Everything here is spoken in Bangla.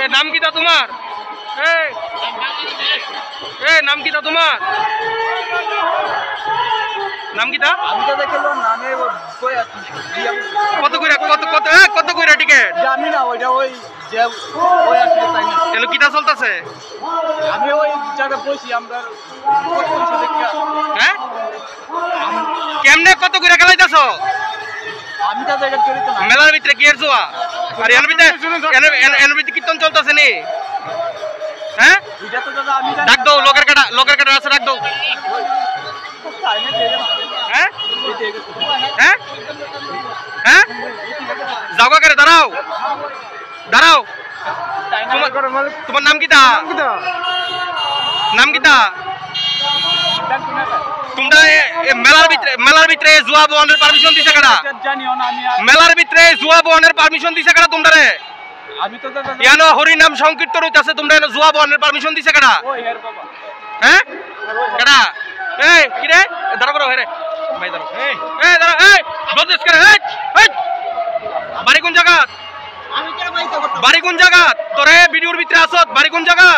এ নাম কিটা তোমার? এ নাম কিটা তোমার? নাম কিটা? আমি তো দেখলাম নামে কই আছে কত কইরা টিকেট? জানি না ওইটা ওই যে ওই আসলে তাই না এলো কিটা চলতেছে? আমি ওই জায়গা বসি আমরা কত কিছু দেখি হ্যাঁ কেমনে কত কইরা খেলাইতাছো? আমি তো জায়গা জড়িত না মেলার ভিতরে কি এর জোয়া? আর এর ভিতরে কীর্তন চলতেছে নি? হ্যাঁ এটা তো দাদা আমি জানি ডাক দাও লোকের কাটা আছে ডাক দাও। হ্যাঁ হ্যাঁ হ্যাঁ যাও করে দাঁড়াও দাঁড়াও। তোমার নাম কিটা? নাম কিটা? তোমরা মেলার ভিতরে জুয়া বহনের পারমিশন দিছে কারা? জানিও না আমি মেলার ভিতরে জুয়া বহনের পারমিশন দিছে কারা তোমরা? আমি তো দাদা ইয়ানো হরি নাম সংকীর্তন হইতাছে, তোমরা জুয়া বহনের পারমিশন দিছে কারা? ওই হের বাবা হ্যাঁ কারা? এই কি রে দাঁড়া করো হেরে ভাই দাঁড়াও এই দাঁড়া এই বলতেছ করে এই বাড়ি কোন জায়গা? আমি কেন বাইসা করতে বাড়ি কোন জায়গা? তোরে ভিডিওর ভিতরে আসত বাড়ি কোন জায়গা?